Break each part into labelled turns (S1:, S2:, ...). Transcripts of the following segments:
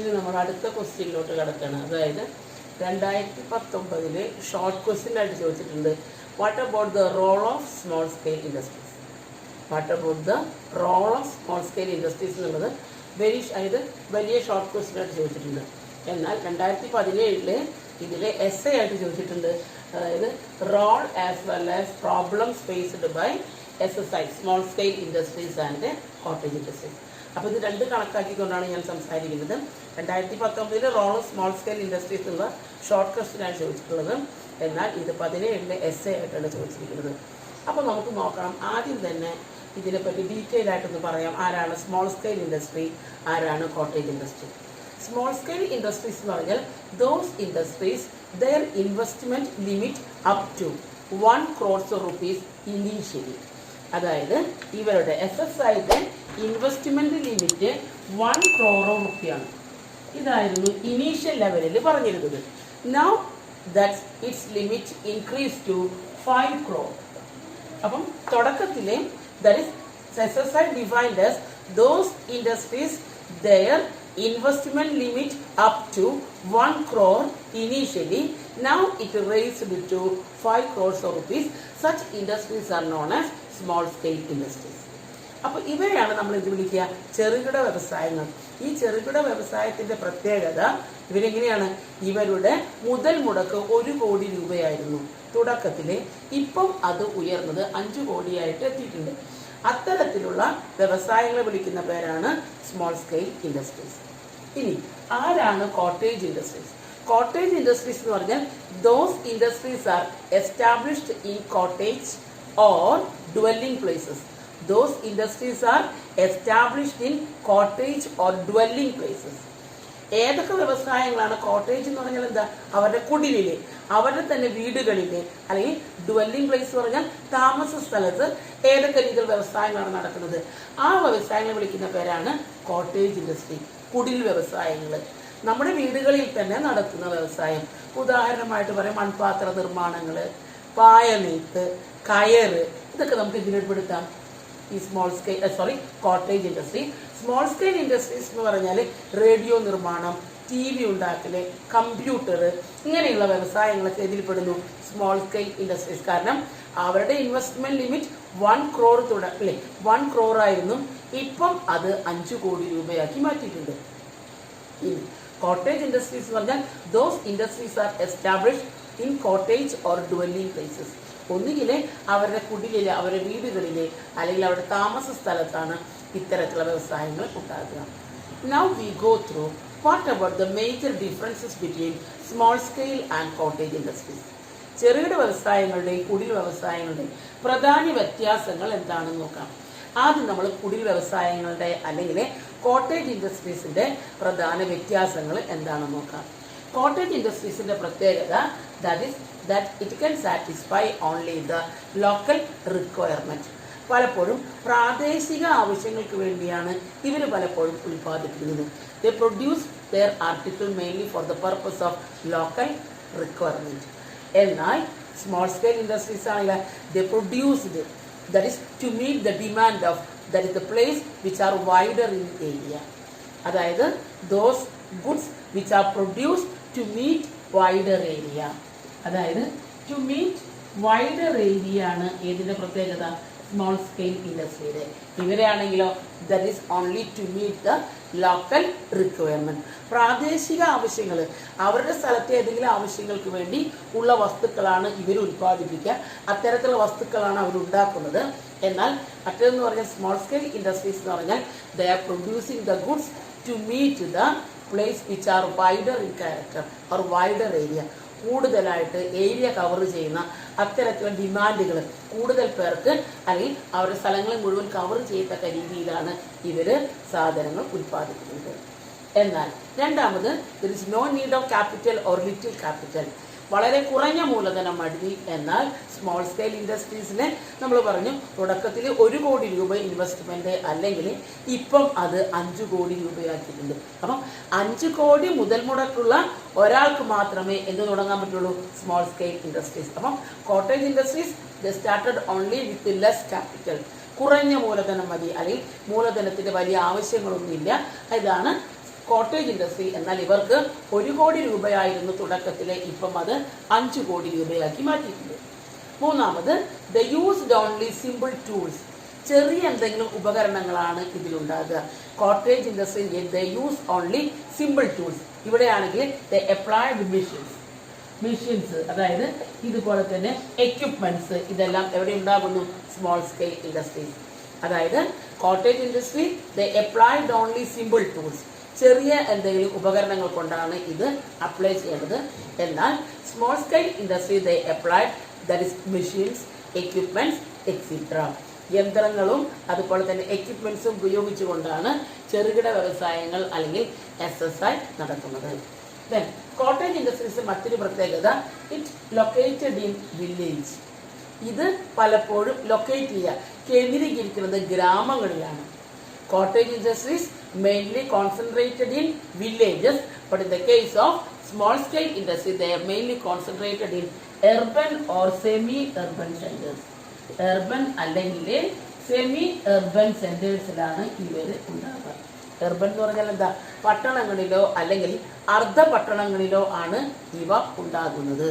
S1: ഇനി നമ്മൾ അടുത്ത ക്വസ്റ്റ്യനിലോട്ട് കിടക്കുകയാണ്. അതായത് 2019 ഷോർട്ട് ക്വസ്റ്റ്യൻ ആയിട്ട് ചോദിച്ചിട്ടുണ്ട്. What about the role of small scale industries? What about the role of small scale industries എന്നുള്ളത് അതായത് വലിയ ഷോർട്ട് ക്വസ്റ്റ്യൻ ആയിട്ട് ചോദിച്ചിട്ടുണ്ട്. എന്നാൽ 2017 ഇതിലെ എസ് ആയിട്ട് ചോദിച്ചിട്ടുണ്ട്. അതായത് role as well as problems faced by SSI, small scale industries and cottage industries. അപ്പോൾ ഇത് രണ്ട് കണക്കാക്കിക്കൊണ്ടാണ് ഞാൻ സംസാരിക്കുന്നത്. 2019 role of small scale industries എന്നുള്ള ഷോർട്ട് ക്വസ്റ്റ്യനാണ് ചോദിച്ചിട്ടുള്ളത്. എന്നാൽ ഇത് 17 എസ് ആയിട്ടാണ് ചോദിച്ചിരിക്കുന്നത്. അപ്പോൾ നമുക്ക് നോക്കണം. ആദ്യം തന്നെ ഇതിനെപ്പറ്റി ഡീറ്റെയിൽ ആയിട്ടൊന്ന് പറയാം. ആരാണ് സ്മോൾ സ്കെയിൽ ഇൻഡസ്ട്രി, ആരാണ് cottage industry? Small scale industries എന്ന് പറഞ്ഞാൽ those industries their investment limit up to 1 crore rupees initially. അതായത് ഇവരുടെ SSIയുടെ ഇൻവെസ്റ്റ്മെന്റ് ലിമിറ്റ് 1 crore റുപ്പിയാണ്. ഇതായിരുന്നു ഇനീഷ്യൽ ലെവലിൽ പറഞ്ഞിരുന്നത്. Now that's its limit increase to 5 crore. അപ്പം തുടക്കത്തിലെ that is SSI defined as those industries their investment limit up to 1 crore initially. Now it raised to 5 crores rupees. Such industries are known as small scale industries. അപ്പോൾ ഇവരെയാണ് നമ്മൾ ഇത് വിളിക്കുക ചെറുകിട വ്യവസായങ്ങൾ. ഈ ചെറുകിട വ്യവസായത്തിന്റെ പ്രത്യേകത ഇവരെങ്ങനെയാണ്? ഇവരുടെ മുതൽ മുടക്ക് 1 കോടി രൂപയായിരുന്നു തുടക്കത്തില്. ഇപ്പം അത് ഉയർന്നത് 5 കോടിയായിട്ട് എത്തിയിട്ടുണ്ട്. അത്തരത്തിലുള്ള വ്യവസായങ്ങളെ വിളിക്കുന്ന പേരാണ് സ്മോൾ സ്കെയിൽ ഇൻഡസ്ട്രീസ്. ഇനി ആരാണ് കോട്ടേജ് ഇൻഡസ്ട്രീസ്? കോട്ടേജ് ഇൻഡസ്ട്രീസ് എന്ന് പറഞ്ഞാൽ those industries R established in cottage or dwelling places. Those industries R established in cottage or dwelling places. ഏതൊക്കെ വ്യവസായങ്ങളാണ്? കോട്ടേജ് എന്ന് പറഞ്ഞാൽ എന്താ? അവരുടെ കുടിലില്, അവരുടെ തന്നെ വീടുകളില്, അല്ലെങ്കിൽ ഡ്വെല്ലിംഗ് പ്ലേസ് എന്ന് പറഞ്ഞാൽ താമസ സ്ഥലത്ത് ഏതൊക്കെ രീതിയിൽ വ്യവസായങ്ങളാണ് നടക്കുന്നത്, ആ വ്യവസായങ്ങളെ വിളിക്കുന്ന പേരാണ് കോട്ടേജ് ഇൻഡസ്ട്രി. കുടിൽ വ്യവസായങ്ങൾ നമ്മുടെ വീടുകളിൽ തന്നെ നടക്കുന്ന വ്യവസായം. ഉദാഹരണമായിട്ട് പറയാം, മൺപാത്ര നിർമ്മാണങ്ങൾ, പായ നെയ്ത്ത്, കയറ്, ഇതൊക്കെ നമുക്ക് ഇതിൽപ്പെടുത്താം ഈ cottage industry. Small scale industries എന്ന് പറഞ്ഞാൽ റേഡിയോ നിർമ്മാണം, TV ഉണ്ടാക്കല്, കമ്പ്യൂട്ടർ, ഇങ്ങനെയുള്ള വ്യവസായങ്ങളൊക്കെ ഇതിൽപ്പെടുന്നു സ്മോൾ സ്കെയിൽ ഇൻഡസ്ട്രീസ്. കാരണം അവരുടെ ഇൻവെസ്റ്റ്മെന്റ് ലിമിറ്റ് 1 crore 1 crore ആയിരുന്നു. ഇപ്പം അത് 5 കോടി രൂപയാക്കി മാറ്റിയിട്ടുണ്ട്. ഇനി കോട്ടേജ് ഇൻഡസ്ട്രീസ് എന്ന് പറഞ്ഞാൽ those industries R established in cottage or dwelling places. ഒന്നുകിൽ അവരുടെ കുടിലിലെ, അവരുടെ വീടുകളിലെ, അല്ലെങ്കിൽ അവരുടെ താമസ സ്ഥലത്താണ് ഇത്തരത്തിലുള്ള വ്യവസായങ്ങൾ ഉണ്ടാകുക. Now we go through what about the major differences between small scale and cottage industries. ചെറുകിട വ്യവസായങ്ങളുടെയും കുടിൽ വ്യവസായങ്ങളുടെയും പ്രധാന വ്യത്യാസങ്ങൾ എന്താണെന്ന് നോക്കാം. ആദ്യം നമ്മൾ കുടിൽ വ്യവസായങ്ങളുടെ അല്ലെങ്കിൽ കോട്ടേജ് ഇൻഡസ്ട്രീസിന്റെ പ്രധാന വ്യത്യാസങ്ങൾ എന്താണെന്ന് നോക്കാം. കോട്ടേജ് ഇൻഡസ്ട്രീസിന്റെ പ്രത്യേകത that it can satisfy only the local requirement. പലപ്പോഴും പ്രാദേശിക ആവശ്യങ്ങൾക്ക് വേണ്ടിയാണ് ഇവർ പലപ്പോഴും ഉൽപ്പാദിപ്പിക്കുന്നത്. They produce their article mainly for the purpose of local requirement. എന്നാൽ സ്മോൾ സ്കെയിൽ ഇൻഡസ്ട്രീസ് ആണെങ്കിൽ they produced, that is to meet the demand of, that is the place which are wider in area. അതായത് those goods which are produced to meet wider area. അതായത് to meet wider area ആണ് ഏതിന്റെ പ്രത്യേകത? Small scale ഇൻഡസ്ട്രിയുടെ. ഇവരെയാണെങ്കിലോ that is only to meet the local requirement. പ്രാദേശിക ആവശ്യങ്ങൾ, അവരുടെ സ്ഥലത്തെ ഏതെങ്കിലും ആവശ്യങ്ങൾക്ക് വേണ്ടി ഉള്ള വസ്തുക്കളാണ് ഇവർ ഉൽപ്പാദിപ്പിക്കുക. അത്തരത്തിലുള്ള വസ്തുക്കളാണ് അവർ ഉണ്ടാക്കുന്നത്. എന്നാൽ മറ്റേതെന്ന് പറഞ്ഞാൽ സ്മോൾ സ്കെയിൽ ഇൻഡസ്ട്രീസ് എന്ന് പറഞ്ഞാൽ they are producing the goods to meet the place which are wider in character or wider area. കൂടുതലായിട്ട് ഏരിയ കവർ ചെയ്യുന്ന അത്തരത്തിലുള്ള ഡിമാൻഡുകൾ കൂടുതൽ പേർക്ക് അല്ലെങ്കിൽ അവരുടെ സ്ഥലങ്ങളെ മുഴുവൻ കവർ ചെയ്യത്തക്ക രീതിയിലാണ് ഇവർ സാധനങ്ങൾ ഉൽപ്പാദിപ്പിക്കുന്നത്. എന്നാൽ രണ്ടാമത് there is no need of capital or little capital. വളരെ കുറഞ്ഞ മൂലധനം മതി. എന്നാൽ സ്മോൾ സ്കെയിൽ ഇൻഡസ്ട്രീസിനെ നമ്മൾ പറഞ്ഞു തുടക്കത്തിൽ 1 കോടി രൂപ ഇൻവെസ്റ്റ്മെന്റ്, അല്ലെങ്കിൽ ഇപ്പം അത് 5 കോടി രൂപയാക്കിയിട്ടുണ്ട്. അപ്പം 5 കോടി മുതൽ മുടക്കുള്ള ഒരാൾക്ക് മാത്രമേ എന്ത് തുടങ്ങാൻ പറ്റുള്ളൂ? Small scale industries. അപ്പം cottage industries they started only with less capital. കുറഞ്ഞ മൂലധനം മതി, അല്ലെങ്കിൽ മൂലധനത്തിന്റെ വലിയ ആവശ്യങ്ങളൊന്നുമില്ല. ഇതാണ് കോട്ടേജ് ഇൻഡസ്ട്രി. എന്നാൽ ഇവർക്ക് 1 കോടി രൂപയായിരുന്നു തുടക്കത്തിലെ, ഇപ്പം അത് 5 കോടി രൂപയാക്കി മാറ്റിയിട്ടുണ്ട്. മൂന്നാമത് the used only simple tools. ചെറിയ എന്തെങ്കിലും ഉപകരണങ്ങളാണ് ഇതിലുണ്ടാകുക. Cottage industry the use only simple tools. ഇവിടെയാണെങ്കിൽ ദ അപ്ലൈഡ് മെഷീൻസ്, അതായത് ഇതുപോലെ തന്നെ എക്യുപ്മെന്റ്സ്, ഇതെല്ലാം എവിടെ ഉണ്ടാകുന്നു? Small scale industries. അതായത് cottage industry the applied only simple tools, ചെറിയ എന്തെങ്കിലും ഉപകരണങ്ങൾ കൊണ്ടാണ് ഇത് അപ്ലൈ ചെയ്യേണ്ടത്. എന്നാൽ small scale industry the applied that is machines, equipments extra. യന്ത്രങ്ങളും അതുപോലെ തന്നെ എക്യുപ്മെന്റ്സും ഉപയോഗിച്ചുകൊണ്ടാണ് ചെറുകിട വ്യവസായങ്ങൾ അല്ലെങ്കിൽ SSI നടത്തുന്നത്. ദെൻ കോട്ടേജ് ഇൻഡസ്ട്രീസ് മറ്റൊരു പ്രത്യേകത, ഇറ്റ് ലൊക്കേറ്റഡ് ഇൻ വില്ലേജ്. ഇത് പലപ്പോഴും ലൊക്കേറ്റ് ചെയ്യുക, കേന്ദ്രീകരിക്കുന്നത് ഗ്രാമങ്ങളിലാണ്. Cottage industries mainly concentrated in villages, but in the case of small scale industry they are mainly concentrated in urban or semi urban centers. urban അല്ലെങ്കിൽ semi urban centersലാണ് ഇവർ ഉണ്ടാകുക. urban എന്ന് പറഞ്ഞാൽ എന്താ? പട്ടണങ്ങളിലോ അല്ലെങ്കിൽ അർദ്ധ പട്ടണങ്ങളിലോ ആണ് ഇവ ഉണ്ടാകുന്നത്.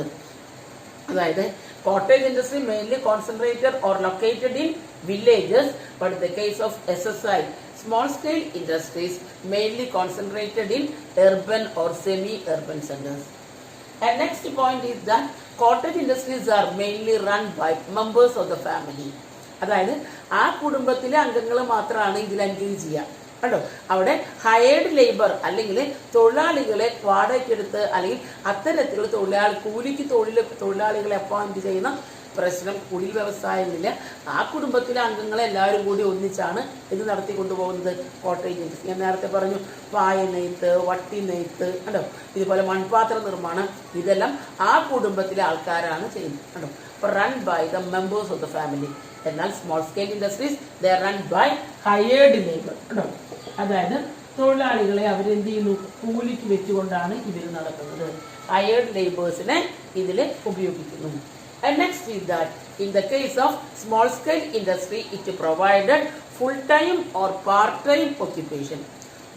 S1: അതായത് cottage industry mainly concentrated or located in villages, but in the case of SSI small scale industries mainly concentrated in urban or semi urban centers. And next point is that cottage industries are mainly run by members of the family. അതായത് ആ കുടുംബത്തിലെ അംഗങ്ങൾ മാത്രമാണ് ഇതിൽ engage ചെയ്യുക. കണ്ടോ, അവിടെ hired labour അല്ലെങ്കിൽ തൊഴിലാളികളെ വാടകയ്ക്കെടുത്ത് അല്ലെങ്കിൽ അത്തരത്തിലുള്ള കൂലിക്ക് തൊഴിലാളികളെ അപ്പോയിന്റ് ചെയ്യുന്ന പ്രശ്നം കുടിൽ വ്യവസായമില്ല. ആ കുടുംബത്തിലെ അംഗങ്ങളെ എല്ലാവരും കൂടി ഒന്നിച്ചാണ് ഇത് നടത്തിക്കൊണ്ടുപോകുന്നത് കോട്ടേജ് ഇൻഡസ്ട്രി. ഞാൻ നേരത്തെ പറഞ്ഞു, പായ നെയ്ത്ത്, വട്ടി നെയ്ത്ത്, കണ്ടോ, ഇതുപോലെ മൺപാത്ര നിർമ്മാണം, ഇതെല്ലാം ആ കുടുംബത്തിലെ ആൾക്കാരാണ് ചെയ്യുന്നത്. കണ്ടോ, അപ്പോൾ run by the members of the family. എന്നാൽ small scale industries they run by hired labour. കണ്ടോ, അതായത് തൊഴിലാളികളെ അവരെന്ത് ചെയ്യുന്നു? കൂലിക്ക് വെച്ചുകൊണ്ടാണ് ഇവർ നടത്തുന്നത്. ഹയേർഡ് ലേബേഴ്സിനെ ഇതിൽ ഉപയോഗിക്കുന്നു. And next is that in the case of small scale industry it provided full time or part time occupation.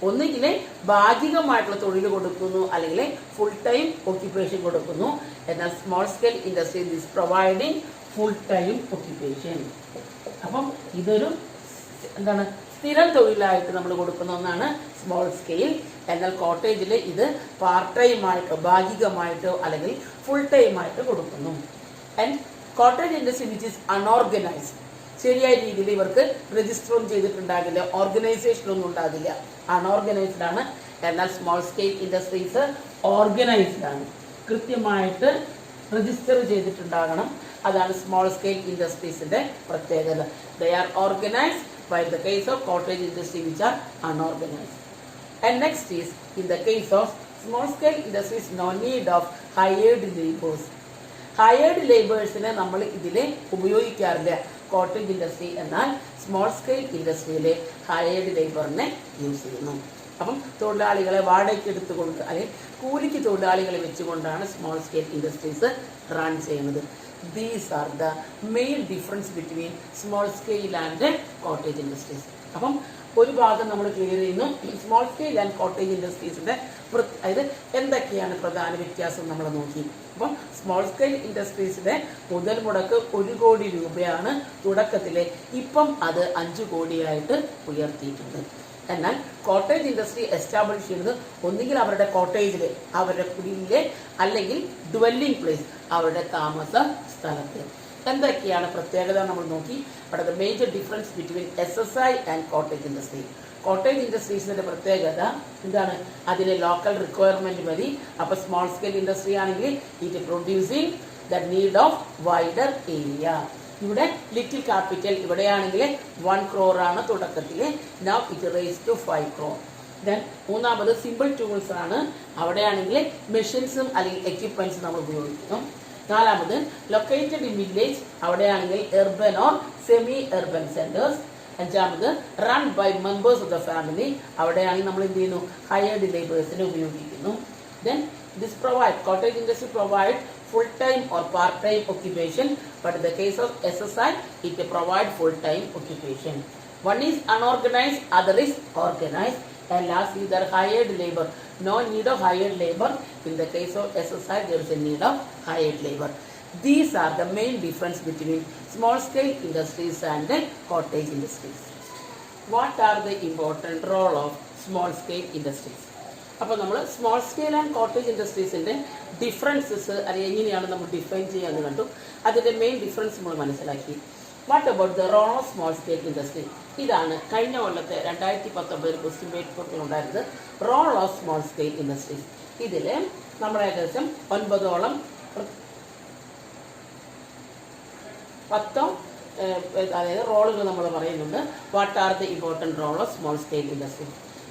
S1: ഒന്നുകിൽ ഭാഗികമായിട്ടുള്ള തൊഴിൽ കൊടുക്കുന്നു അല്ലെങ്കിൽ ഫുൾ ടൈം ഓക്യുപ്പേഷൻ കൊടുക്കുന്നു. എന്നാൽ small scale industry is providing full time occupation. അപ്പം ഇതൊരു എന്താണ്? സ്ഥിരം തൊഴിലായിട്ട് നമ്മൾ കൊടുക്കുന്ന ഒന്നാണ് സ്മോൾ സ്കെയിൽ. എന്നാൽ കോട്ടേജിൽ ഇത് പാർട്ട് ടൈം ആയിട്ടോ ഭാഗികമായിട്ടോ അല്ലെങ്കിൽ ഫുൾ ടൈം ആയിട്ട് കൊടുക്കുന്നു. And cottage industry which is unorganised, ശരിയായ രീതിയിൽ ഇവർക്ക് രജിസ്റ്ററും ചെയ്തിട്ടുണ്ടാകില്ല, ഓർഗനൈസേഷനൊന്നും ഉണ്ടാകില്ല, അൺഓർഗനൈസ്ഡ് ആണ്. എന്നാൽ സ്മോൾ സ്കെയിൽ ഇൻഡസ്ട്രീസ് ഓർഗനൈസ്ഡ് ആണ്, കൃത്യമായിട്ട് രജിസ്റ്റർ ചെയ്തിട്ടുണ്ടാകണം. അതാണ് സ്മോൾ സ്കെയിൽ ഇൻഡസ്ട്രീസിന്റെ പ്രത്യേകത. They are organised by the case of cottage industry which are unorganized. And next is in the case of small scale industries no need of hired laborers. Hired laborsനെ നമ്മൾ ഇതിലെ ഉപയോഗിക്കാറില്ല cottage industry. എന്നാൽ small scale ഇൻഡസ്ട്രിയിലെ hired ലേബറിനെ use ചെയ്യുന്നു. അപ്പം തൊഴിലാളികളെ വാടകയ്ക്ക് എടുത്തുകൊണ്ട് അല്ലെങ്കിൽ കൂലിക്ക് തൊഴിലാളികളെ വെച്ചുകൊണ്ടാണ് സ്മോൾ സ്കെയിൽ ഇൻഡസ്ട്രീസ് റൺ ചെയ്യുന്നത്. These are the main difference between small scale and cottage industries. അപ്പം ഒരു ഭാഗം നമ്മൾ ക്ലിയർ ചെയ്യുന്നു, സ്മോൾ സ്കെയിൽ ആൻഡ് കോട്ടേജ് ഇൻഡസ്ട്രീസിന്റെ അതായത് എന്തൊക്കെയാണ് പ്രധാന വ്യത്യാസം നമ്മൾ നോക്കി. അപ്പം സ്മോൾ സ്കെയിൽ ഇൻഡസ്ട്രീസിന്റെ മുതൽ മുടക്ക് 1 കോടി രൂപയാണ് തുടക്കത്തിലെ, ഇപ്പം അത് 5 കോടിയായിട്ട് ഉയർത്തിയിട്ടുണ്ട്. എന്നാൽ കോട്ടേജ് ഇൻഡസ്ട്രി എസ്റ്റാബ്ലിഷ് ചെയ്യുന്നത് ഒന്നുകിൽ അവരുടെ കോട്ടേജിലെ അവരുടെ കുടിയിലെ അല്ലെങ്കിൽ ഡ്വെല്ലിംഗ് പ്ലേസ് അവരുടെ താമസ സ്ഥലത്ത്. എന്തൊക്കെയാണ് പ്രത്യേകത നമ്മൾ നോക്കി. But the major difference between SSI and cottage industry. Cottage ഇൻഡസ്ട്രീസിന്റെ പ്രത്യേകത എന്താണ്? അതിലെ ലോക്കൽ റിക്വയർമെന്റ് മതി. അപ്പൊ സ്മോൾ സ്കെയിൽ ഇൻഡസ്ട്രി ആണെങ്കിൽ it producing the need of wider area. ഇവിടെ ലിറ്റിൽ ക്യാപിറ്റൽ, ഇവിടെയാണെങ്കിൽ 1 crore ആണ് തുടക്കത്തിൽ. Now it raise to 5 crore. Then മൂന്നാമത് സിമ്പിൾ ടൂൾസ് ആണ്, അവിടെയാണെങ്കിൽ മെഷീൻസും അല്ലെങ്കിൽ എക്യുപ്മെന്റ്സും നമ്മൾ ഉപയോഗിക്കുന്നു. നാലാമത് ലൊക്കേറ്റഡ് ഇൻ വില്ലേജ്, അവിടെയാണെങ്കിൽ urban or semi urban centres. അഞ്ചാമത് run by members of the family, അവിടെയാണെങ്കിൽ നമ്മൾ എന്ത് ചെയ്യുന്നു? ഹയേർഡ് ലേബേഴ്സിനെ ഉപയോഗിക്കുന്നു. Then this provide cottage industry provide full-time or part-time occupation, but in the case of SSI, it provide full-time occupation. One is unorganized, other is organized. And last is there hired labor. No need of hired labor. In the case of SSI, there is a need of hired labor. These are the main difference between small scale industries and cottage industries. What are the important role of small scale industries? അപ്പോൾ നമ്മൾ small scale and cottage ഇൻഡസ്ട്രീസിൻ്റെ differences എങ്ങനെയാണ് നമ്മൾ define ചെയ്യാമെന്ന് കണ്ടു. അതിൻ്റെ main difference നമ്മൾ മനസ്സിലാക്കി. What about the role of small scale industry? ഇതാണ് കഴിഞ്ഞ കൊല്ലത്തെ 2019 ക്വസ്റ്റ്യൻ പേപ്പറിൽ ഉണ്ടായിരുന്നത്, role of small scale industries. ഇതിൽ നമ്മൾ ഏകദേശം 9ഓളം 10 അതായത് റോളുകൾ നമ്മൾ പറയുന്നുണ്ട്. What are the important role of small scale industry?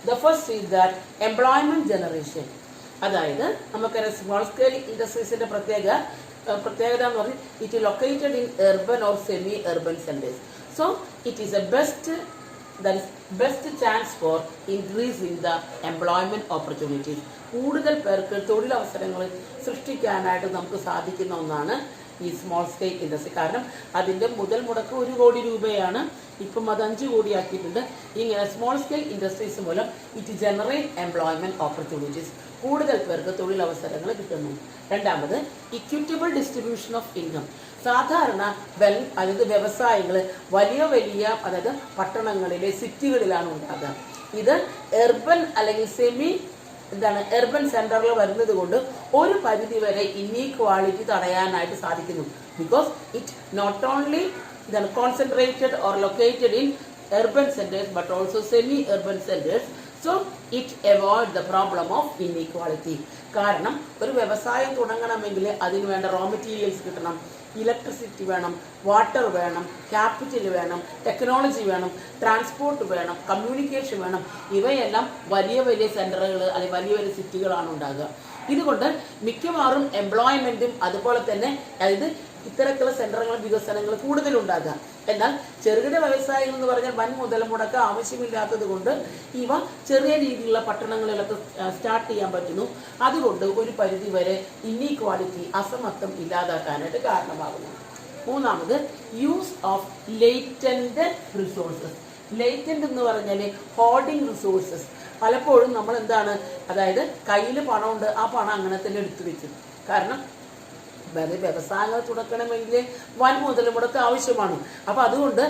S1: The first is that employment generation. അതായത് നമുക്കറിയാം സ്മോൾ സ്കെയിൽ ഇൻഡസ്ട്രീസിൻ്റെ പ്രത്യേകത എന്ന് പറഞ്ഞാൽ it located in urban or semi urban centers. So it is a best chance for increasing the employment opportunities. കൂടുതൽ പേർക്ക് തൊഴിലവസരങ്ങൾ സൃഷ്ടിക്കാനായിട്ട് നമുക്ക് സാധിക്കുന്ന ഒന്നാണ് ഈ സ്മോൾ സ്കെയിൽ ഇൻഡസ്ട്രി. കാരണം അതിൻ്റെ മുതൽ മുടക്ക് 1 കോടി രൂപയാണ്. ഇപ്പം അത് 5 കോടിയാക്കിയിട്ടുണ്ട്. ഇങ്ങനെ സ്മോൾ സ്കെയിൽ ഇൻഡസ്ട്രീസ് മൂലം ഇറ്റ് ജനറേറ്റ് എംപ്ലോയ്മെൻറ്റ് ഓപ്പർച്യൂണിറ്റീസ്, കൂടുതൽ പേർക്ക് തൊഴിലവസരങ്ങൾ കിട്ടുന്നു. രണ്ടാമത് ഇക്വിറ്റബിൾ ഡിസ്ട്രിബ്യൂഷൻ ഓഫ് ഇൻകം. സാധാരണ അതായത് വ്യവസായങ്ങൾ വലിയ അതായത് പട്ടണങ്ങളിലെ സിറ്റികളിലാണ് ഉണ്ടാകുക. ഇത് എർബൻ അല്ലെങ്കിൽ എർബൻ സെന്ററിൽ വരുന്നത് കൊണ്ട് ഒരു പരിധി വരെ ഇന്നീക്വാളിറ്റി തടയാനായിട്ട് സാധിക്കുന്നു. Because it not only concentrated or located in urban centers but also semi urban centers. So it avoid the problem of inequality. കാരണം ഒരു വ്യവസായം തുടങ്ങണമെങ്കിൽ അതിന് വേണ്ട റോ മെറ്റീരിയൽസ് കിട്ടണം, ഇലക്ട്രിസിറ്റി വേണം, വാട്ടർ വേണം, ക്യാപിറ്റൽ വേണം, ടെക്നോളജി വേണം, ട്രാൻസ്പോർട്ട് വേണം, കമ്മ്യൂണിക്കേഷൻ വേണം. ഇവയെല്ലാം വലിയ സെന്ററുകൾ അല്ലെങ്കിൽ വലിയ സിറ്റികളാണ് ഉണ്ടാകുക. ഇതുകൊണ്ട് മിക്കവാറും എംപ്ലോയ്മെന്റും അതുപോലെ തന്നെ അതായത് ഇത്തരത്തിലുള്ള സെന്ററുകളും വികസനങ്ങൾ കൂടുതലുണ്ടാകുക. എന്നാൽ ചെറുകിട വ്യവസായങ്ങൾ എന്ന് പറഞ്ഞാൽ വൻ മുതൽ മുടക്ക് ആവശ്യമില്ലാത്തത് കൊണ്ട് ഇവ ചെറിയ രീതിയിലുള്ള പട്ടണങ്ങളിലൊക്കെ സ്റ്റാർട്ട് ചെയ്യാൻ പറ്റുന്നു. അതുകൊണ്ട് ഒരു പരിധി വരെ ഇന്നീക്വാളിറ്റി അസമത്വം ഇല്ലാതാക്കാനായിട്ട് കാരണമാകുന്നു. മൂന്നാമത് use of latent resources. Latent എന്ന് പറഞ്ഞാൽ ഹോർഡിംഗ് റിസോഴ്സസ്. പലപ്പോഴും നമ്മൾ എന്താണ്, അതായത് കയ്യിൽ പണമുണ്ട്, ആ പണം അങ്ങനെ തന്നെ എടുത്തു വെക്കും. കാരണം വ്യവസായങ്ങൾ തുടക്കണമെങ്കിൽ വൻ മുതൽ മുടക്ക് ആവശ്യമാണ്. അപ്പോൾ അതുകൊണ്ട്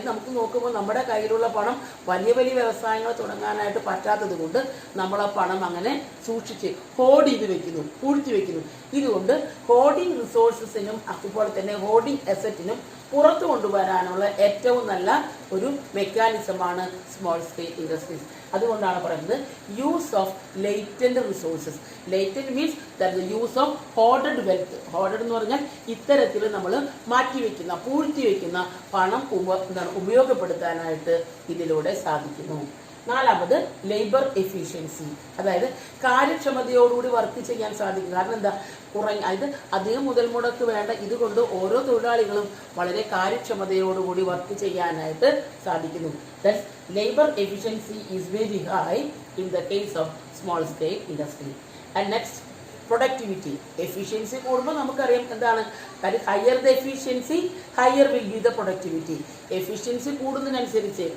S1: നമുക്ക് നോക്കുമ്പോൾ നമ്മുടെ കയ്യിലുള്ള പണം വലിയ വ്യവസായങ്ങൾ തുടങ്ങാനായിട്ട് പറ്റാത്തത് കൊണ്ട് നമ്മൾ ആ പണം അങ്ങനെ സൂക്ഷിച്ച് ഹോർഡ് ചെയ്ത് വെക്കുന്നു, പൂഴ്ത്തി വെക്കുന്നു. ഇതുകൊണ്ട് ഹോർഡിംഗ് റിസോഴ്സസിനും അതുപോലെ തന്നെ ഹോർഡിംഗ് അസറ്റിനും പുറത്തു കൊണ്ടുവരാനുള്ള ഏറ്റവും നല്ല ഒരു മെക്കാനിസമാണ് സ്മോൾ സ്കെയിൽ ഇൻഡസ്ട്രീസ്. അതുകൊണ്ടാണ് പറയുന്നത് use of latent resources. Latent means that use of hoarded wealth. Hoarded എന്ന് പറഞ്ഞാൽ ഇത്തരത്തിൽ നമ്മൾ മാറ്റിവെക്കുന്ന പൂഴ്ത്തി വെക്കുന്ന പണം ഉപയോഗപ്പെടുത്താനായിട്ട് ഇതിലൂടെ സാധിക്കുന്നു. നാലാമത് ലേബർ എഫിഷ്യൻസി, അതായത് കാര്യക്ഷമതയോടുകൂടി വർക്ക് ചെയ്യാൻ സാധിക്കും. കാരണം എന്താ, അതായത് അധികം മുതൽ മുടക്ക് വേണ്ട. ഇതുകൊണ്ട് ഓരോ തൊഴിലാളികളും വളരെ കാര്യക്ഷമതയോടുകൂടി വർക്ക് ചെയ്യാനായിട്ട് സാധിക്കുന്നു. That's labour efficiency is very high in the case of small scale industry. And next productivity. Efficiency കൂടുമ്പോൾ നമുക്കറിയാം എന്താണ്, കാര്യം higher the efficiency higher will be the productivity. Efficiency കൂടുന്നതിനനുസരിച്ച്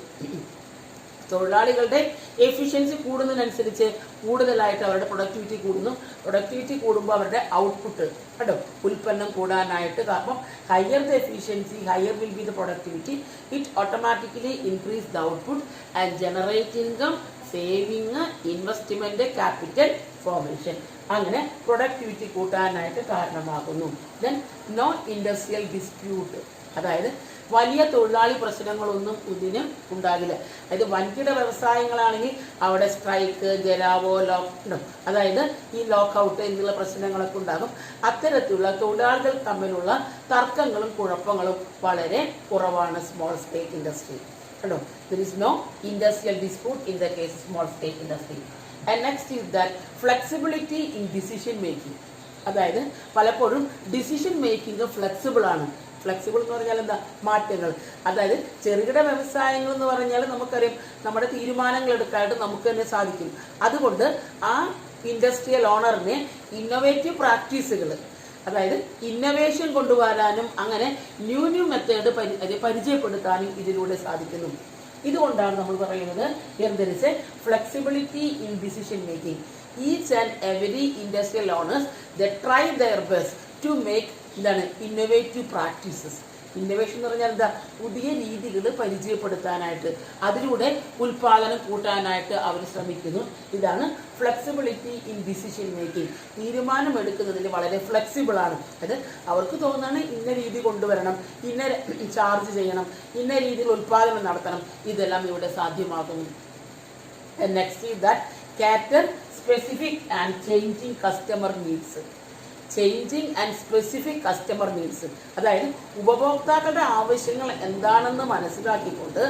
S1: തൊഴിലാളികളുടെ എഫിഷ്യൻസി കൂടുന്നതിനനുസരിച്ച് കൂടുതലായിട്ട് അവരുടെ പ്രൊഡക്ടിവിറ്റി കൂടുന്നു. പ്രൊഡക്ടിവിറ്റി കൂടുമ്പോൾ അവരുടെ ഔട്ട്പുട്ട് കേട്ടോ ഉൽപ്പന്നം കൂടാനായിട്ട്. കാരണം higher the efficiency higher will be the productivity. It automatically increase the output and generate income, saving, investment, capital formation. അങ്ങനെ പ്രൊഡക്ടിവിറ്റി കൂട്ടാനായിട്ട് കാരണമാകുന്നു. ദെൻ നോ ഇൻഡസ്ട്രിയൽ ഡിസ്പ്യൂട്ട്, അതായത് വലിയ തൊഴിലാളി പ്രശ്നങ്ങളൊന്നും ഇതിന് ഉണ്ടാകില്ല. അതായത് വൻകിട വ്യവസായങ്ങളാണെങ്കിൽ അവിടെ സ്ട്രൈക്ക്, ജരാവോ, ലോക്ക്, അതായത് ഈ ലോക്കൗട്ട് എന്നുള്ള പ്രശ്നങ്ങളൊക്കെ ഉണ്ടാകും. അത്തരത്തിലുള്ള തൊഴിലാളികൾ തമ്മിലുള്ള തർക്കങ്ങളും കുഴപ്പങ്ങളും വളരെ കുറവാണ് സ്മോൾ സ്കെയിൽ ഇൻഡസ്ട്രി കേട്ടോ. There is no industrial dispute in the case small scale industry. And next is that flexibility in decision making. അതായത് പലപ്പോഴും ഡിസിഷൻ മേക്കിംഗ് ഫ്ലെക്സിബിൾ ആണ്. ഫ്ലെക്സിബിൾ എന്ന് പറഞ്ഞാൽ എന്താ, മാറ്റങ്ങൾ. അതായത് ചെറുകിട വ്യവസായങ്ങൾ എന്ന് പറഞ്ഞാൽ നമുക്കറിയാം നമ്മുടെ തീരുമാനങ്ങൾ എടുക്കാനായിട്ട് നമുക്ക് തന്നെ സാധിക്കും. അതുകൊണ്ട് ആ ഇൻഡസ്ട്രിയൽ ഓണറിനെ ഇന്നോവേറ്റീവ് പ്രാക്ടീസുകൾ, അതായത് ഇന്നോവേഷൻ കൊണ്ടുവരാനും അങ്ങനെ ന്യൂ മെത്തേഡ് പരിചയപ്പെടുത്താനും ഇതിലൂടെ സാധിക്കുന്നു. ഇതുകൊണ്ടാണ് നമ്മൾ പറയുന്നത് here there is a flexibility in decision making. Each and every industrial owners they try their best to make എന്താണ് ഇന്നോവേറ്റീവ് പ്രാക്ടീസസ്. ഇന്നോവേഷൻ എന്ന് പറഞ്ഞാൽ എന്താ? പുതിയ രീതികൾ പരിചയപ്പെടുത്താനായിട്ട് അതിലൂടെ ഉൽപാദനം കൂട്ടാനായിട്ട് അവർ ശ്രമിക്കുന്നു. ഇതാണ് ഫ്ലെക്സിബിലിറ്റി ഇൻ ഡിസിഷൻ മേക്കിംഗ്. തീരുമാനമെടുക്കുന്നതിൽ വളരെ ഫ്ലെക്സിബിൾ ആണ്. അത് അവർക്ക് തോന്നുന്നതാണ് ഇന്ന രീതി കൊണ്ടുവരണം, ഇന്ന ചാർജ് ചെയ്യണം, ഇന്ന രീതിയിൽ ഉൽപാദനം നടത്തണം. ഇതെല്ലാം ഇവിടെ സാധ്യമാകുന്നു. Next is that cater specific and changing customer needs. Changing and specific customer needs, അതായത് ഉപഭോക്താക്കളുടെ ആവശ്യങ്ങൾ എന്താണെന്ന് മനസ്സിലാക്കിക്കൊണ്ട്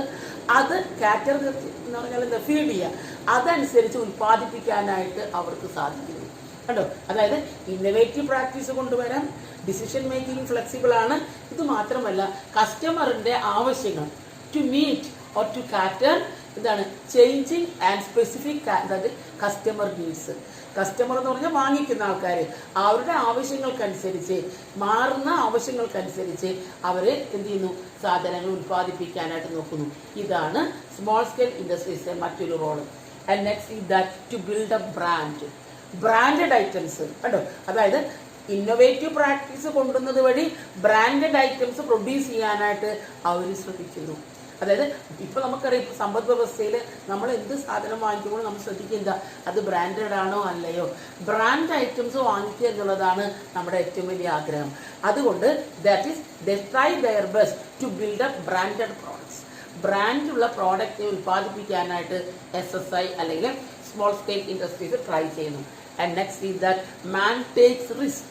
S1: അത് കാറ്റർ എന്ന് പറഞ്ഞാൽ എന്താ ഫീഡ് ചെയ്യുക, അതനുസരിച്ച് ഉൽപ്പാദിപ്പിക്കാനായിട്ട് അവർക്ക് സാധിക്കുന്നു. കണ്ടോ? അതായത് ഇന്നോവേറ്റീവ് പ്രാക്ടീസ് കൊണ്ടുവരാൻ, ഡിസിഷൻ മേക്കിംഗ് ഫ്ലെക്സിബിൾ ആണ്. ഇത് മാത്രമല്ല കസ്റ്റമറിൻ്റെ ആവശ്യങ്ങൾ to meet or to cater എന്താണ് ചേഞ്ചിങ് ആൻഡ് സ്പെസിഫിക്, അതായത് കസ്റ്റമർ നീഡ്സ്. കസ്റ്റമർ എന്ന് പറഞ്ഞാൽ വാങ്ങിക്കുന്ന ആൾക്കാർ അവരുടെ ആവശ്യങ്ങൾക്കനുസരിച്ച്, മാറുന്ന ആവശ്യങ്ങൾക്കനുസരിച്ച് അവർ എന്ത് ചെയ്യുന്നു? സാധനങ്ങൾ ഉൽപ്പാദിപ്പിക്കാനായിട്ട് നോക്കുന്നു. ഇതാണ് സ്മോൾ സ്കെയിൽ ഇൻഡസ്ട്രീസിലെ മറ്റൊരു role. And next is that to build a brand. Branded items കണ്ടോ? അതായത് ഇന്നോവേറ്റീവ് പ്രാക്ടീസ് കൊണ്ടുവന്നത് വഴി ബ്രാൻഡഡ് ഐറ്റംസ് പ്രൊഡ്യൂസ് ചെയ്യാനായിട്ട് അവർ ശ്രദ്ധിക്കുന്നു. അതായത് ഇപ്പം നമുക്കറിയാം സമ്പദ് വ്യവസ്ഥയിൽ നമ്മൾ എന്ത് സാധനം വാങ്ങിക്കുമ്പോൾ നമ്മൾ ശ്രദ്ധിക്കുക എന്താ, അത് ബ്രാൻഡഡ് ആണോ അല്ലയോ. ബ്രാൻഡ് ഐറ്റംസ് വാങ്ങിക്കുക എന്നുള്ളതാണ് നമ്മുടെ ഏറ്റവും വലിയ ആഗ്രഹം. അതുകൊണ്ട് that is they try their best to build up branded products. ബ്രാൻഡുള്ള പ്രോഡക്റ്റ് ഉൽപ്പാദിപ്പിക്കാനായിട്ട് SSI അല്ലെങ്കിൽ സ്മോൾ സ്കെയിൽ ഇൻഡസ്ട്രീസ് ട്രൈ ചെയ്യുന്നു. And next is that man takes risk.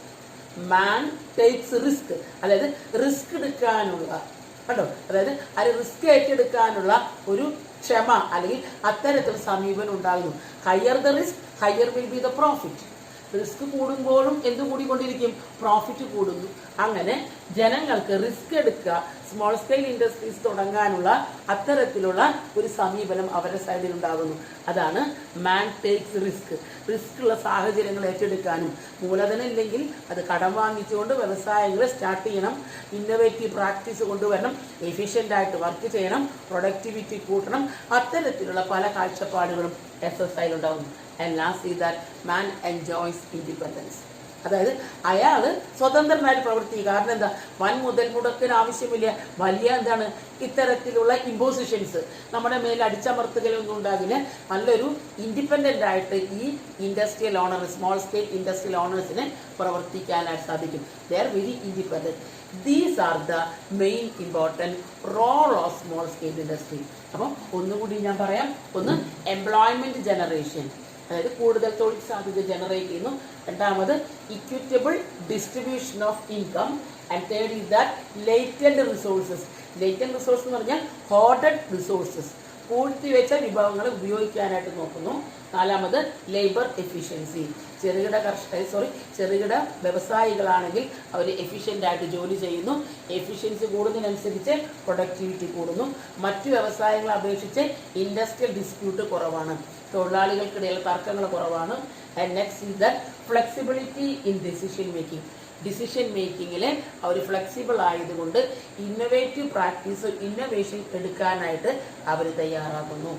S1: Man takes risk, അതായത് റിസ്ക് എടുക്കാനുള്ള കണ്ടോ, അതായത് അത് റിസ്ക് ഏറ്റെടുക്കാനുള്ള ഒരു ക്ഷമ അല്ലെങ്കിൽ അത്തരത്തിൽ സമീപനം ഉണ്ടാകുന്നു. Higher the risk higher will be the profit. Risk കൂടുമ്പോഴും എന്ത് കൂടിക്കൊണ്ടിരിക്കും? പ്രോഫിറ്റ് കൂടുന്നു. അങ്ങനെ ജനങ്ങൾക്ക് റിസ്ക് എടുക്കുക, സ്മോൾ സ്കെയിൽ ഇൻഡസ്ട്രീസ് തുടങ്ങാനുള്ള അത്തരത്തിലുള്ള ഒരു സമീപനം അവരുടെ സൈഡിൽ ഉണ്ടാകുന്നു. അതാണ് മാൻ ടേക്സ് റിസ്ക്. റിസ്ക് ഉള്ള സാഹചര്യങ്ങൾ ഏറ്റെടുക്കാനും, മൂലധനം ഇല്ലെങ്കിൽ അത് കടം വാങ്ങിച്ചുകൊണ്ട് വ്യവസായങ്ങൾ സ്റ്റാർട്ട് ചെയ്യണം, ഇന്നോവേറ്റീവ് പ്രാക്ടീസ് കൊണ്ടുവരണം, എഫിഷ്യൻ്റ് ആയിട്ട് വർക്ക് ചെയ്യണം, പ്രൊഡക്ടിവിറ്റി കൂട്ടണം. അത്തരത്തിലുള്ള പല കാഴ്ചപ്പാടുകളും SSI ഉണ്ടാകുന്നു. And last is that man enjoys independence. അതായത് അയാൾ സ്വതന്ത്രനായിട്ട് പ്രവർത്തിക്കുക. കാരണം എന്താ? വൻ മുതൽ മുടക്കിന് ആവശ്യമില്ല. വലിയ എന്താണ് ഇത്തരത്തിലുള്ള ഇമ്പോസിഷൻസ് നമ്മുടെ മേൽ അടിച്ചമർത്തുകയൊന്നും ഉണ്ടാകില്ല. നല്ലൊരു ഇൻഡിപെൻഡൻ്റ് ആയിട്ട് ഈ industrial owner, small scale industrial ഓണേഴ്സിന് പ്രവർത്തിക്കാനായിട്ട് സാധിക്കും. They are very independent. These are the main important role of small scale industry. അപ്പം ഒന്നുകൂടി ഞാൻ പറയാം. ഒന്ന് എംപ്ലോയ്മെൻറ്റ് ജനറേഷൻ, അതായത് കൂടുതൽ തൊഴിൽ സാധ്യത ജനറേറ്റ് ചെയ്യുന്നു. രണ്ടാമത് equitable distribution of income. And third is that latent resources. Latent resource എന്ന് പറഞ്ഞാൽ ഹോർഡഡ് റിസോഴ്സസ്, പൂഴ്ത്തിവെച്ച വിഭവങ്ങൾ ഉപയോഗിക്കാനായിട്ട് നോക്കുന്നു. നാലാമത് ലേബർ എഫിഷ്യൻസി. ചെറുകിട വ്യവസായികളാണെങ്കിൽ അവർ എഫിഷ്യൻ്റ് ആയിട്ട് ജോലി ചെയ്യുന്നു. എഫിഷ്യൻസി കൂടുന്നതിനനുസരിച്ച് പ്രൊഡക്ടിവിറ്റി കൂടുന്നു. മറ്റു വ്യവസായങ്ങളെ അപേക്ഷിച്ച് ഇൻഡസ്ട്രിയൽ ഡിസ്പ്യൂട്ട് കുറവാണ്, തൊഴിലാളികൾക്കിടയിൽ തർക്കങ്ങൾ കുറവാണ്. And next is that flexibility in decision making. Decision മേക്കിങ്ങിൽ അവർ ഫ്ലെക്സിബിൾ ആയതുകൊണ്ട് ഇന്നോവേറ്റീവ് പ്രാക്ടീസ്, ഇന്നോവേഷൻ എടുക്കാനായിട്ട് അവർ തയ്യാറാകുന്നു.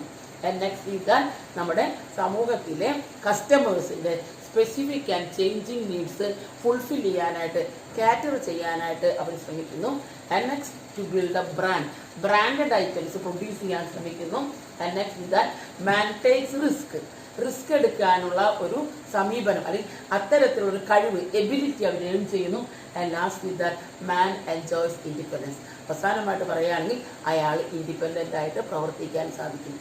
S1: ആൻഡ് നെക്സ്റ്റ് ഈസ് ദാറ്റ് നമ്മുടെ സമൂഹത്തിലെ കസ്റ്റമേഴ്സിൻ്റെ specific and changing needs fulfil ചെയ്യാനായിട്ട്, കാറ്റർ ചെയ്യാനായിട്ട് അവർ ശ്രമിക്കുന്നു. And next to build a brand. Branded items produce ചെയ്യാൻ ശ്രമിക്കുന്നു. And next is that man takes risk. Risk എടുക്കാനുള്ള ഒരു സമീപനം അല്ലെങ്കിൽ അത്തരത്തിലുള്ള കഴിവ്, എബിലിറ്റി അവർ ഏൺ ചെയ്യുന്നു. And last is that man enjoys independence. അവസാനമായിട്ട് പറയുകയാണെങ്കിൽ അയാൾ ഇൻഡിപെൻഡൻ്റ് ആയിട്ട് പ്രവർത്തിക്കാൻ സാധിക്കും.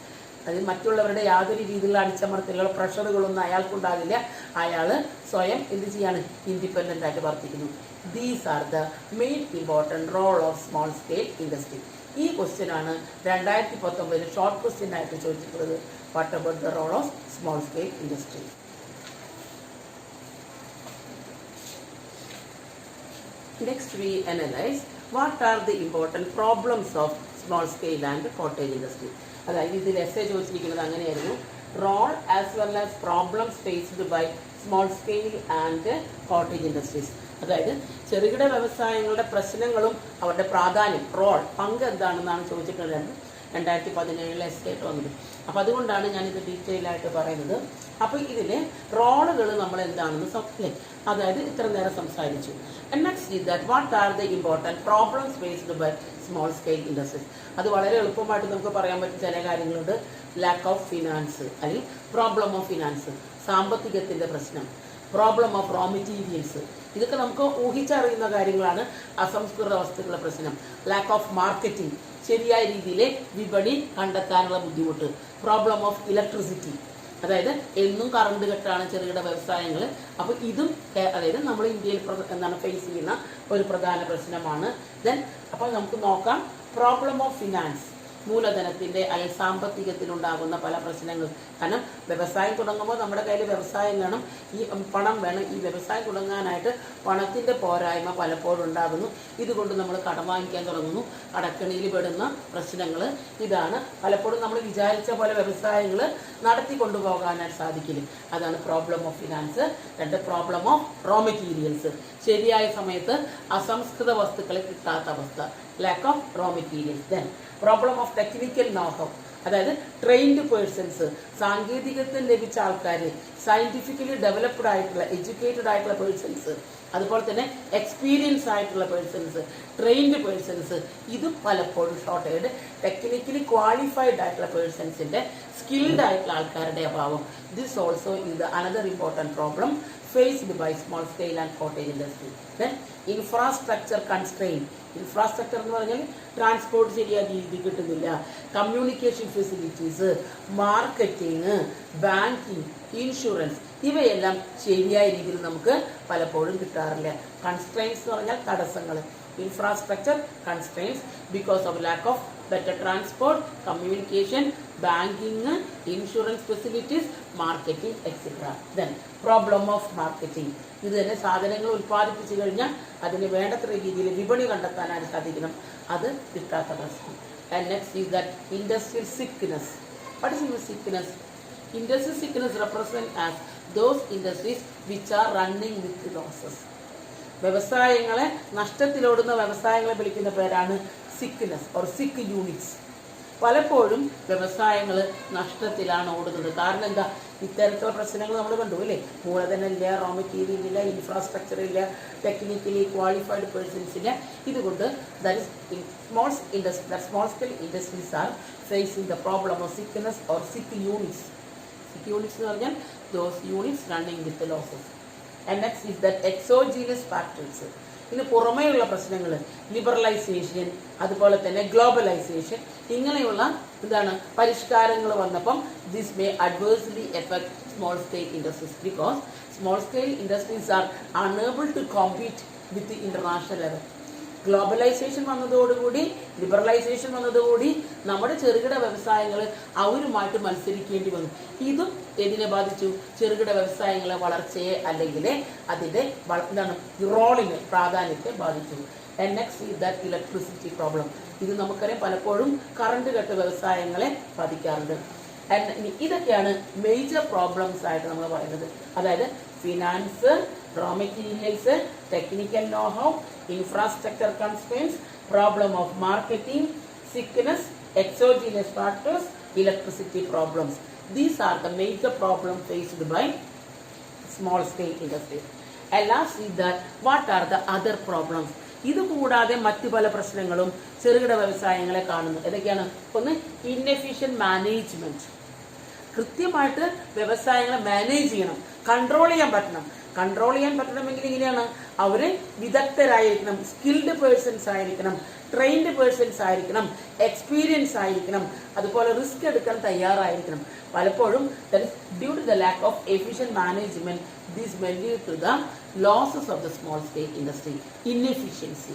S1: അത് മറ്റുള്ളവരുടെ യാതൊരു രീതിയിലുള്ള അടിച്ചമർത്തലുകളോ പ്രഷറുകളൊന്നും അയാൾക്കുണ്ടാകില്ല. അയാൾ സ്വയം എന്ത് ചെയ്യാണ്? ഇൻഡിപെൻഡൻ്റ് ആയിട്ട് പ്രവർത്തിക്കുന്നു. These are the main important role of small scale industry. ഈ ക്വസ്റ്റ്യനാണ് 2019 ഷോർട്ട് ക്വസ്റ്റ്യൻ ആയിട്ട് ചോദിച്ചിട്ടുള്ളത്. What about the role of small scale industry? Next we analyze what are the important problems of small scale and cottage industry. അതായത് ഇതിൽ essay ചോദിച്ചിരിക്കുന്നത് അങ്ങനെയായിരുന്നു. Role as well as problems faced by small scale and cottage industries. അതായത് ചെറുകിട വ്യവസായങ്ങളുടെ പ്രശ്നങ്ങളും അവരുടെ പ്രാധാന്യം, role, പങ്ക് എന്താണെന്നാണ് ചോദിച്ചിട്ടുള്ളത്. 2017 എസ്റ്റേറ്റ് വന്നത്. അപ്പോൾ അതുകൊണ്ടാണ് ഞാനിത് ഡീറ്റെയിൽ ആയിട്ട് പറയുന്നത്. അപ്പോൾ ഇതിൽ റോളുകൾ നമ്മൾ എന്താണെന്ന് അതായത് ഇത്ര നേരം സംസാരിച്ചു. Next is that what are the important problems faced by small scale industries. അത് വളരെ എളുപ്പമായിട്ട് നമുക്ക് പറയാൻ പറ്റും ചില കാര്യങ്ങളുണ്ട്. ലാക്ക് ഓഫ് ഫിനാൻസ് അല്ലെങ്കിൽ പ്രോബ്ലം ഓഫ് ഫിനാൻസ്, സാമ്പത്തികത്തിൻ്റെ പ്രശ്നം, പ്രോബ്ലം ഓഫ് റോ മെറ്റീരിയൽസ്, ഇതൊക്കെ നമുക്ക് ഊഹിച്ചറിയുന്ന കാര്യങ്ങളാണ്. അസംസ്കൃത വസ്തുക്കളുടെ പ്രശ്നം, ലാക്ക് ഓഫ് മാർക്കറ്റിംഗ്, ശരിയായ രീതിയിൽ വിപണി കണ്ടെത്താനുള്ള ബുദ്ധിമുട്ട്, പ്രോബ്ലം ഓഫ് ഇലക്ട്രിസിറ്റി, അതായത് എന്നും കറണ്ട് കട്ടാണ് ചെറുകിട വ്യവസായങ്ങൾ. അപ്പോൾ ഇതും അതായത് നമ്മൾ ഇന്ത്യയിൽ ഫേസ് ചെയ്യുന്ന ഒരു പ്രധാന പ്രശ്നമാണ്. ദെൻ അപ്പോൾ നമുക്ക് നോക്കാം പ്രോബ്ലം ഓഫ് ഫിനാൻസ്, മൂലധനത്തിൻ്റെ അല്ലെങ്കിൽ സാമ്പത്തികത്തിനുണ്ടാകുന്ന പല പ്രശ്നങ്ങൾ. കാരണം വ്യവസായം തുടങ്ങുമ്പോൾ നമ്മുടെ കയ്യിൽ വ്യവസായം വേണം, ഈ പണം വേണം. ഈ വ്യവസായം തുടങ്ങാനായിട്ട് പണത്തിൻ്റെ പോരായ്മ പലപ്പോഴും ഉണ്ടാകുന്നു. ഇതുകൊണ്ട് നമ്മൾ കടം വാങ്ങിക്കാൻ തുടങ്ങുന്നു. കടക്കെണിയിൽ പെടുന്ന പ്രശ്നങ്ങൾ ഇതാണ്. പലപ്പോഴും നമ്മൾ വിചാരിച്ച പോലെ വ്യവസായങ്ങൾ നടത്തിക്കൊണ്ടു പോകാനായിട്ട് സാധിക്കില്ല. അതാണ് പ്രോബ്ലം ഓഫ് ഫിനാൻസ്. രണ്ട്, പ്രോബ്ലം ഓഫ് റോ മെറ്റീരിയൽസ്, ശരിയായ സമയത്ത് അസംസ്കൃത വസ്തുക്കളെ കിട്ടാത്ത അവസ്ഥ, lack of raw materials. Then problem of technical know how, അതായത് ട്രെയിൻഡ് പേഴ്സൺസ്, സാങ്കേതികത്വം ലഭിച്ച ആൾക്കാർ, സയൻറ്റിഫിക്കലി ഡെവലപ്ഡ് ആയിട്ടുള്ള എഡ്യൂക്കേറ്റഡ് ആയിട്ടുള്ള പേഴ്സൺസ്, അതുപോലെ തന്നെ എക്സ്പീരിയൻസ് ആയിട്ടുള്ള പേഴ്സൺസ്, ട്രെയിൻഡ് പേഴ്സൺസ്, ഇത് പലപ്പോഴും ഷോർട്ടേജ്. ടെക്നിക്കലി ക്വാളിഫൈഡ് ആയിട്ടുള്ള പേഴ്സൺസിൻ്റെ, സ്കിൽഡ് ആയിട്ടുള്ള ആൾക്കാരുടെ അഭാവം. ദിസ് ഓൾസോ ഇത് another important problem faced by small scale and cottage industry. Then infrastructure constraint. Infrastructure എന്ന് പറഞ്ഞാൽ ട്രാൻസ്പോർട്ട് ശരിയായ രീതി കിട്ടുന്നില്ല, communication facilities, marketing, banking, insurance, ഇവയെല്ലാം ശരിയായ രീതിയിൽ നമുക്ക് പലപ്പോഴും കിട്ടാറില്ല. കൺസ്ട്രെയിൻസ് എന്ന് പറഞ്ഞാൽ തടസ്സങ്ങൾ. Infrastructure constraints because of lack of better transport, communication, banking, insurance facilities, marketing, etc. Then problem of marketing. ഇത് തന്നെ സാധനങ്ങൾ ഉൽപ്പാദിപ്പിച്ചു കഴിഞ്ഞാൽ അതിന് വേണ്ടത്ര രീതിയിൽ വിപണി കണ്ടെത്താനായിട്ട് സാധിക്കണം. അത് കിട്ടാത്ത പ്രശ്നം. And next is that industrial sickness. What is the sickness? Industrial sickness represent as those industries which are running with losses. വ്യവസായങ്ങളെ നഷ്ടത്തിലോടുന്ന വ്യവസായങ്ങളെ വിളിക്കുന്ന പേരാണ് സിക്നെസ് ഓർ സിക്ക് യൂണിറ്റ്സ്. പലപ്പോഴും വ്യവസായങ്ങൾ നഷ്ടത്തിലാണ് ഓടുന്നത്. കാരണം എന്താ? ഇത്തരത്തിലുള്ള പ്രശ്നങ്ങൾ നമ്മൾ കണ്ടു അല്ലേ? മൂലധനം ഇല്ല, റോ മെറ്റീരിയൽ ഇല്ല, ഇൻഫ്രാസ്ട്രക്ചർ ഇല്ല, ടെക്നിക്കലി ക്വാളിഫൈഡ് പേഴ്സൺസ് ഇല്ല. ഇതുകൊണ്ട് small scale industries are facing the problem of sickness or സിക്ക് യൂണിറ്റ്സ്. സിക്ക് യൂണിറ്റ്സ് എന്ന് പറഞ്ഞാൽ those units running with losses. And next is that exogenous factors. ഇതിന് പുറമേയുള്ള പ്രശ്നങ്ങൾ, ലിബറലൈസേഷൻ, അതുപോലെ തന്നെ ഗ്ലോബലൈസേഷൻ, ഇങ്ങനെയുള്ള പരിഷ്കാരങ്ങൾ വന്നപ്പം this may adversely affect small scale industries because small scale industries are unable to compete with international level. Globalisation വന്നതോടുകൂടി, liberalisation വന്നതോടുകൂടി നമ്മുടെ ചെറുകിട വ്യവസായങ്ങൾ അവരുമായിട്ട് മത്സരിക്കേണ്ടി വന്നു. ഇതും ഇതിനെ ബാധിച്ചു, ചെറുകിട വ്യവസായങ്ങളെ വളർച്ചയെ അല്ലെങ്കിൽ അതിൻ്റെ റോളിന് പ്രാധാന്യത്തെ ബാധിച്ചു. And next is that electricity problem. ഇത് നമുക്കറിയാം പലപ്പോഴും കറണ്ട് കട്ട് വ്യവസായങ്ങളെ ബാധിക്കാറുണ്ട്. ഇതൊക്കെയാണ് മേജർ പ്രോബ്ലംസ് ആയിട്ട് നമ്മൾ പറയുന്നത്. അതായത് finance, raw materials, technical know how, infrastructure constraints, problem of marketing, sickness, exogenous factors, electricity problems. These are the major problems faced by small scale industries. And last is that what are the other problems? ഇത് കൂടാതെ മറ്റു പല പ്രശ്നങ്ങളും ചെറുകിട വ്യവസായങ്ങളെ കാണുന്നു. ഏതൊക്കെയാണ്? ഒന്ന്, ഇൻഎഫിഷ്യന്റ് മാനേജ്മെന്റ്. കൃത്യമായിട്ട് വ്യവസായങ്ങളെ മാനേജ് ചെയ്യണം, കൺട്രോൾ ചെയ്യാൻ പറ്റണം. കൺട്രോൾ ചെയ്യാൻ പറ്റണമെങ്കിൽ ഇങ്ങനെയാണ്, അവർ വിദഗ്ധരായിരിക്കണം, സ്കിൽഡ് പേഴ്സൺസ് ആയിരിക്കണം, ട്രെയിൻഡ് പേഴ്സൺസ് ആയിരിക്കണം, എക്സ്പീരിയൻസ് ആയിരിക്കണം, അതുപോലെ റിസ്ക് എടുക്കാൻ തയ്യാറായിരിക്കണം. പലപ്പോഴും due to the lack of efficient management this may lead to the losses of the small scale industry, inefficiency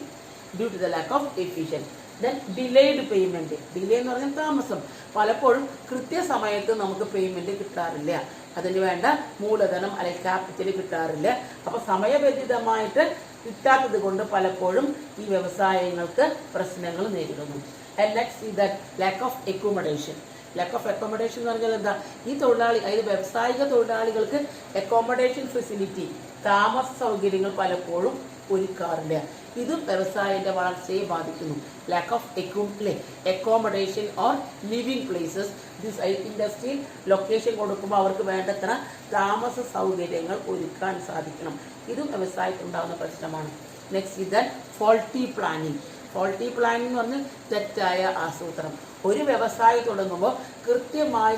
S1: due to the lack of efficiency. Then delayed payment. Delay എന്ന് പറഞ്ഞാൽ താമസം. പലപ്പോഴും കൃത്യസമയത്ത് നമുക്ക് പേയ്മെന്റ് കിട്ടാറില്ല, അതിന് വേണ്ട മൂലധനം അല്ലെങ്കിൽ ക്യാപിറ്റൽ കിട്ടാറില്ല. അപ്പോൾ സമയബന്ധിതമായിട്ട് കിട്ടാത്തത് കൊണ്ട് പലപ്പോഴും ഈ വ്യവസായങ്ങൾക്ക് പ്രശ്നങ്ങൾ നേരിടുന്നു. And next is that lack of accommodation. Lakh of accommodation എന്ന് പറഞ്ഞാൽ എന്താ? ഈ തൊഴിലാളി, അതായത് വ്യാവസായിക തൊഴിലാളികൾക്ക് അക്കോമഡേഷൻ ഫെസിലിറ്റി താമസ സൗകര്യങ്ങൾ പലപ്പോഴും ഒരുക്കാറില്ല. ഇതും വ്യവസായത്തിന്റെ വളർച്ചയെ ബാധിക്കുന്നു. Lakh of accommodation or living places. This ഇൻഡസ്ട്രിയിൽ ലൊക്കേഷൻ കൊടുക്കുമ്പോൾ അവർക്ക് വേണ്ടത്ര താമസ സൗകര്യങ്ങൾ ഒരുക്കാൻ സാധിക്കണം. ഇതും വ്യവസായത്തിലുണ്ടാകുന്ന പ്രശ്നമാണ്. നെക്സ്റ്റ് ഇത് ഫോൾട്ടി പ്ലാനിങ്. ഫോൾട്ടി പ്ലാനിങ് എന്ന് പറഞ്ഞാൽ തെറ്റായ ആസൂത്രണം. ഒരു വ്യവസായം തുടങ്ങുമ്പോൾ കൃത്യമായി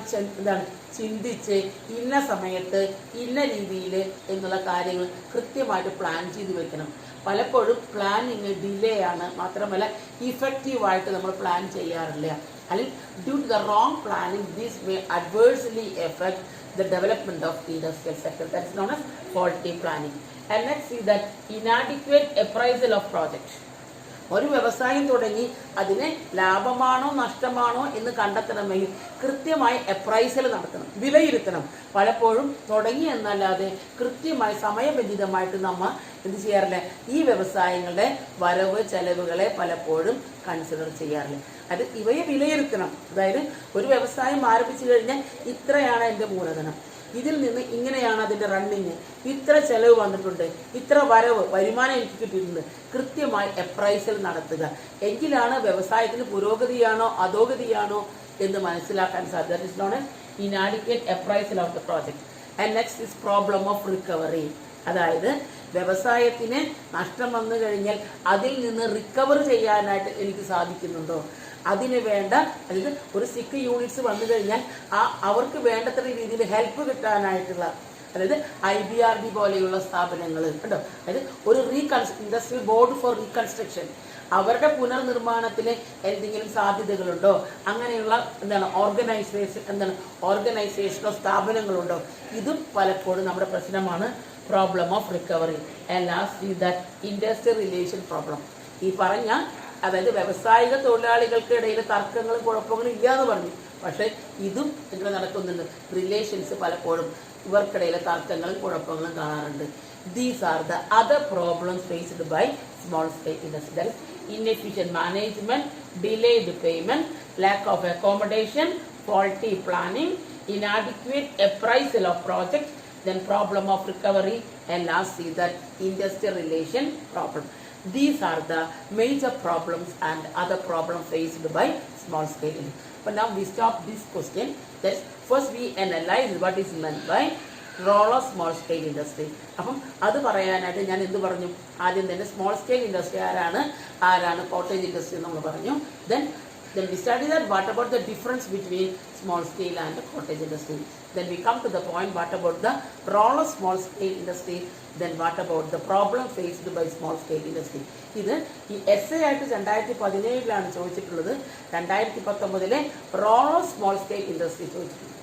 S1: ചിന്തിച്ച് ഇന്ന സമയത്ത് ഇന്ന രീതിയിൽ എന്നുള്ള കാര്യങ്ങൾ കൃത്യമായിട്ട് പ്ലാൻ ചെയ്ത് വെക്കണം. പലപ്പോഴും പ്ലാനിങ് ഡിലേ ആണ്, മാത്രമല്ല ഇഫക്റ്റീവായിട്ട് നമ്മൾ പ്ലാൻ ചെയ്യാറില്ല. അല്ലെങ്കിൽ due to the wrong planning this may adversely affect the development of industrial sector. That is known as faulty planning. And let's see that inadequate appraisal of project. ഒരു വ്യവസായം തുടങ്ങി അതിന് ലാഭമാണോ നഷ്ടമാണോ എന്ന് കണ്ടെത്തണമെങ്കിൽ കൃത്യമായി അപ്രൈസൽ നടത്തണം, വിലയിരുത്തണം. പലപ്പോഴും തുടങ്ങി എന്നല്ലാതെ കൃത്യമായി സമയബന്ധിതമായിട്ട് നമ്മൾ എന്ത് ചെയ്യാറില്ല, ഈ വ്യവസായങ്ങളുടെ വരവ് ചെലവുകളെ പലപ്പോഴും കൺസിഡർ ചെയ്യാറില്ല. അത് ഇവയെ വിലയിരുത്തണം. അതായത് ഒരു വ്യവസായം ആരംഭിച്ചു കഴിഞ്ഞാൽ ഇത്രയാണ് എൻ്റെ മൂലധനം, ഇതിൽ നിന്ന് ഇങ്ങനെയാണ് അതിൻ്റെ റണ്ണിങ്, ഇത്ര ചെലവ് വന്നിട്ടുണ്ട്, ഇത്ര വരുമാനം എനിക്ക് കിട്ടിയിട്ടുണ്ട്. കൃത്യമായി അപ്രൈസൽ നടത്തുക. എങ്കിലാണ് വ്യവസായത്തിന് പുരോഗതിയാണോ അധോഗതിയാണോ എന്ന് മനസ്സിലാക്കാൻ സാധിക്കും. That is known as inadequate appraisal of the project. And next is problem of recovery. അതായത് വ്യവസായത്തിന് നഷ്ടം വന്നു കഴിഞ്ഞാൽ അതിൽ നിന്ന് റിക്കവർ ചെയ്യാനായിട്ട് എനിക്ക് സാധിക്കുന്നുണ്ടോ, അതിന് വേണ്ട, അതായത് ഒരു സിക്ക് യൂണിറ്റ്സ് വന്നു കഴിഞ്ഞാൽ അവർക്ക് വേണ്ടത്ര രീതിയിൽ ഹെൽപ്പ് കിട്ടാനായിട്ടുള്ള, അതായത് IBRD പോലെയുള്ള സ്ഥാപനങ്ങൾ കേട്ടോ, അതായത് ഒരു ഇൻഡസ്ട്രിയൽ ബോർഡ് ഫോർ റീകൺസ്ട്രക്ഷൻ, അവരുടെ പുനർനിർമ്മാണത്തിൽ എന്തെങ്കിലും സാധ്യതകളുണ്ടോ, അങ്ങനെയുള്ള ഓർഗനൈസേഷനോ സ്ഥാപനങ്ങളുണ്ടോ, ഇതും പലപ്പോഴും നമ്മുടെ പ്രശ്നമാണ്. Problem of recovery. And last is that industrial relation problem. ഈ പറഞ്ഞ, അതായത് വ്യവസായിക തൊഴിലാളികൾക്ക് ഇടയിൽ തർക്കങ്ങളും കുഴപ്പങ്ങളും ഇല്ല എന്ന് പറഞ്ഞു, പക്ഷേ ഇതും ഇങ്ങനെ നടക്കുന്നുണ്ട്. റിലേഷൻസ് പലപ്പോഴും ഇവർക്കിടയിലെ തർക്കങ്ങളും കുഴപ്പങ്ങളും കാണാറുണ്ട്. These are the other problems faced by small scale industry. That is inefficient management, delayed payment, lack of accommodation, faulty planning, inadequate appraisal of projects, then problem of recovery, and last see that industrial relation problem. These are the major problems and other problems faced by small scale industry. But now we stop this question. That first we analyze what is meant by role of small scale industry. അപ്പം അത് പറയാനായിട്ട് ഞാൻ എന്ത് പറഞ്ഞു, ആദ്യം തന്നെ small scale industry ആരാണ് cottage industry നമ്മൾ പറഞ്ഞു. Then we study that what about the difference between small scale and cottage industry. Then we come to the point, what about the role of small scale industry. Then what about the problem faced by small scale industry. ഇത് ഈ essay ആയിട്ട് 2017 ചോദിച്ചിട്ടുള്ളത്. 2019 role of small scale industry ചോദിച്ചിട്ടുണ്ട്.